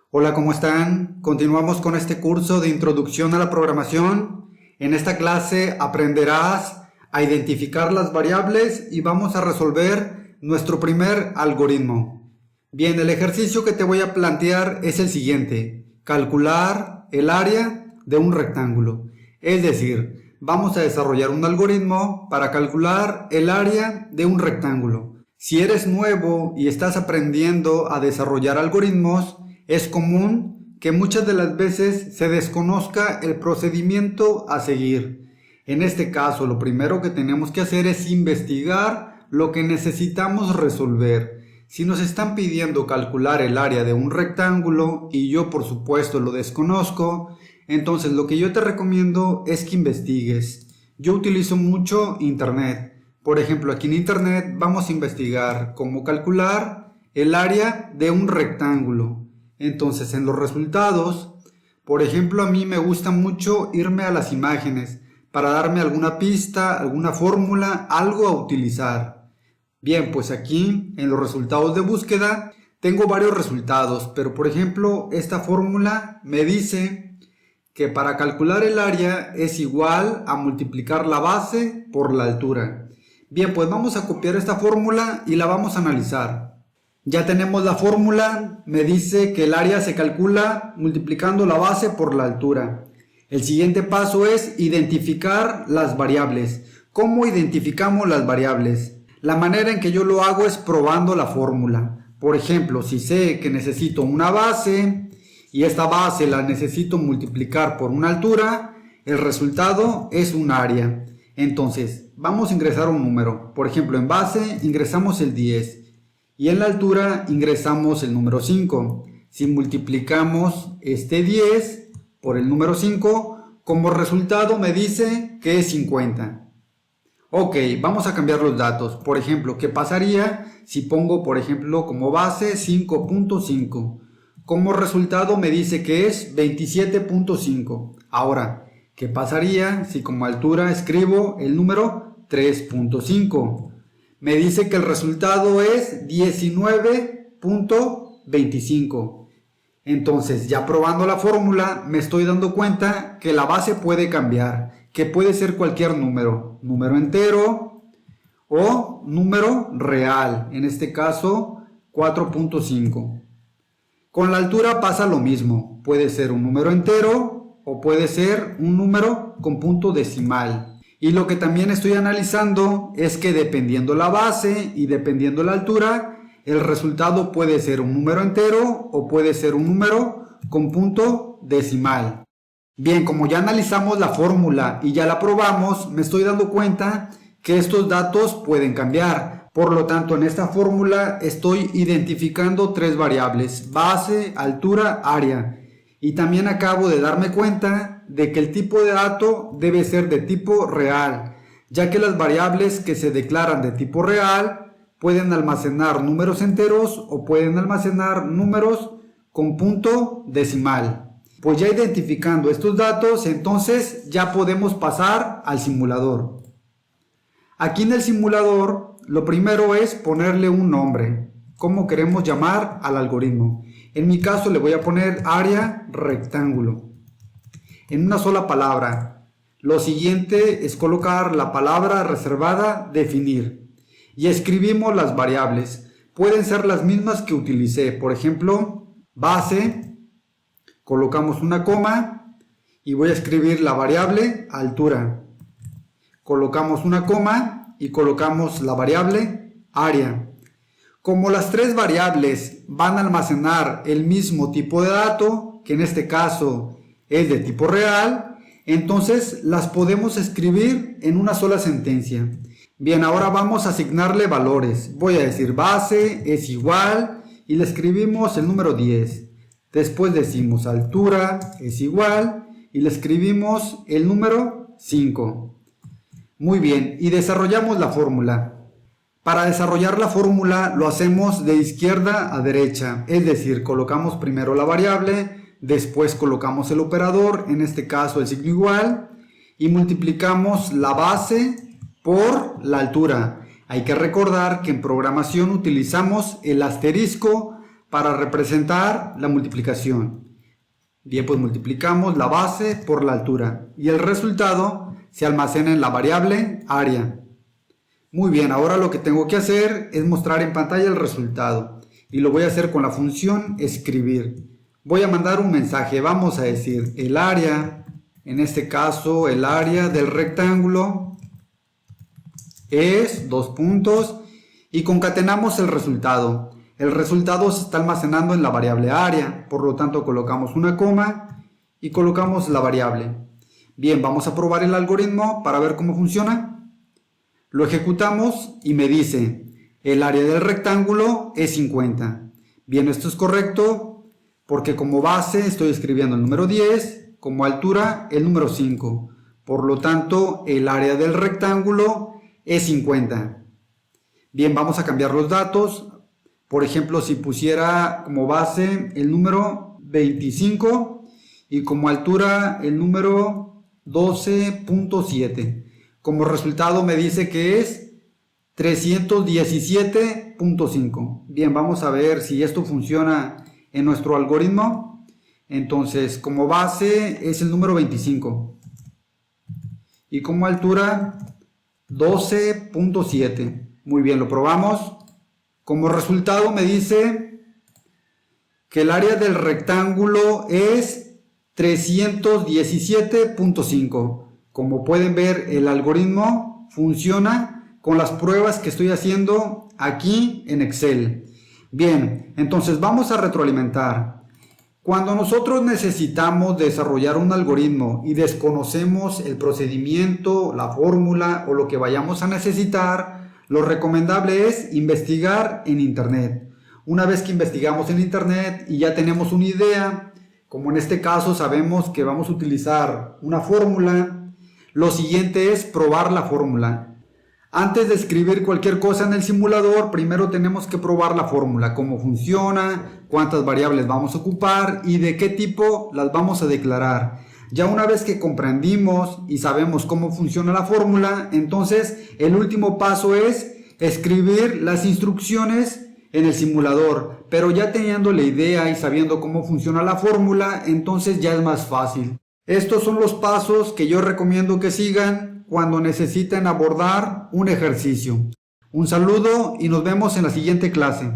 Hola, ¿cómo están? Continuamos con este curso de Introducción a la Programación. En esta clase aprenderás a identificar las variables y vamos a resolver nuestro primer algoritmo. Bien, el ejercicio que te voy a plantear es el siguiente: calcular el área de un rectángulo. Es decir, vamos a desarrollar un algoritmo para calcular el área de un rectángulo. Si eres nuevo y estás aprendiendo a desarrollar algoritmos, es común que muchas de las veces se desconozca el procedimiento a seguir. En este caso, lo primero que tenemos que hacer es investigar lo que necesitamos resolver. Si nos están pidiendo calcular el área de un rectángulo y yo por supuesto lo desconozco, entonces lo que yo te recomiendo es que investigues. Yo utilizo mucho internet. Por ejemplo, aquí en internet vamos a investigar cómo calcular el área de un rectángulo. Entonces, en los resultados, por ejemplo, a mí me gusta mucho irme a las imágenes para darme alguna pista, alguna fórmula, algo a utilizar. Bien, pues aquí en los resultados de búsqueda tengo varios resultados, pero por ejemplo, esta fórmula me dice que para calcular el área es igual a multiplicar la base por la altura. Bien, pues vamos a copiar esta fórmula y la vamos a analizar. Ya tenemos la fórmula, me dice que el área se calcula multiplicando la base por la altura. El siguiente paso es identificar las variables. ¿Cómo identificamos las variables? La manera en que yo lo hago es probando la fórmula. Por ejemplo, si sé que necesito una base y esta base la necesito multiplicar por una altura, el resultado es un área. Entonces, vamos a ingresar un número. Por ejemplo, en base ingresamos el 10. Y en la altura ingresamos el número 5. Si multiplicamos este 10 por el número 5, como resultado me dice que es 50. Ok, vamos a cambiar los datos. Por ejemplo, ¿qué pasaría si pongo, por ejemplo, como base 5.5? Como resultado me dice que es 27.5. Ahora, ¿qué pasaría si como altura escribo el número 3.5? Me dice que el resultado es 19.25. Entonces, ya probando la fórmula, me estoy dando cuenta que la base puede cambiar, que puede ser cualquier número, número entero o número real, en este caso 4.5. Con la altura pasa lo mismo, puede ser un número entero o puede ser un número con punto decimal. Y lo que también estoy analizando es que dependiendo la base y dependiendo la altura, el resultado puede ser un número entero o puede ser un número con punto decimal. Bien, como ya analizamos la fórmula y ya la probamos, me estoy dando cuenta que estos datos pueden cambiar. Por lo tanto, en esta fórmula estoy identificando tres variables: base, altura, área. Y también acabo de darme cuenta de que el tipo de dato debe ser de tipo real, ya que las variables que se declaran de tipo real pueden almacenar números enteros o pueden almacenar números con punto decimal. Pues ya identificando estos datos, entonces ya podemos pasar al simulador. Aquí en el simulador, lo primero es ponerle un nombre. ¿Cómo queremos llamar al algoritmo? En mi caso le voy a poner área rectángulo. En una sola palabra. Lo siguiente es colocar la palabra reservada definir. Y escribimos las variables. Pueden ser las mismas que utilicé. Por ejemplo, base. Colocamos una coma. Y voy a escribir la variable altura. Colocamos una coma y colocamos la variable área. Como las tres variables van a almacenar el mismo tipo de dato, que en este caso es de tipo real, entonces las podemos escribir en una sola sentencia. Bien, ahora vamos a asignarle valores. Voy a decir base es igual y le escribimos el número 10. Después decimos altura es igual y le escribimos el número 5. Muy bien, y desarrollamos la fórmula. Para desarrollar la fórmula lo hacemos de izquierda a derecha, es decir, colocamos primero la variable, después colocamos el operador, en este caso el signo igual, y multiplicamos la base por la altura. Hay que recordar que en programación utilizamos el asterisco para representar la multiplicación. Bien, pues multiplicamos la base por la altura y el resultado se almacena en la variable área. Muy bien, ahora lo que tengo que hacer es mostrar en pantalla el resultado y lo voy a hacer con la función escribir. Voy a mandar un mensaje, vamos a decir el área, en este caso el área del rectángulo es 2 puntos y concatenamos el resultado. El resultado se está almacenando en la variable área, por lo tanto colocamos una coma y colocamos la variable. Bien, vamos a probar el algoritmo para ver cómo funciona. Lo ejecutamos y me dice, el área del rectángulo es 50. Bien, esto es correcto porque como base estoy escribiendo el número 10, como altura el número 5. Por lo tanto, el área del rectángulo es 50. Bien, vamos a cambiar los datos. Por ejemplo, si pusiera como base el número 25 y como altura el número 12.7. Como resultado me dice que es 317.5. Bien, vamos a ver si esto funciona en nuestro algoritmo. Entonces, como base es el número 25 y como altura 12.7. Muy bien, lo probamos. Como resultado me dice que el área del rectángulo es 317.5. Como pueden ver, el algoritmo funciona con las pruebas que estoy haciendo aquí en Excel. Bien, entonces vamos a retroalimentar. Cuando nosotros necesitamos desarrollar un algoritmo y desconocemos el procedimiento, la fórmula o lo que vayamos a necesitar, lo recomendable es investigar en Internet. Una vez que investigamos en Internet y ya tenemos una idea, como en este caso sabemos que vamos a utilizar una fórmula, lo siguiente es probar la fórmula. Antes de escribir cualquier cosa en el simulador, primero tenemos que probar la fórmula, cómo funciona, cuántas variables vamos a ocupar y de qué tipo las vamos a declarar. Ya una vez que comprendimos y sabemos cómo funciona la fórmula, entonces el último paso es escribir las instrucciones en el simulador. Pero ya teniendo la idea y sabiendo cómo funciona la fórmula, entonces ya es más fácil. Estos son los pasos que yo recomiendo que sigan cuando necesiten abordar un ejercicio. Un saludo y nos vemos en la siguiente clase.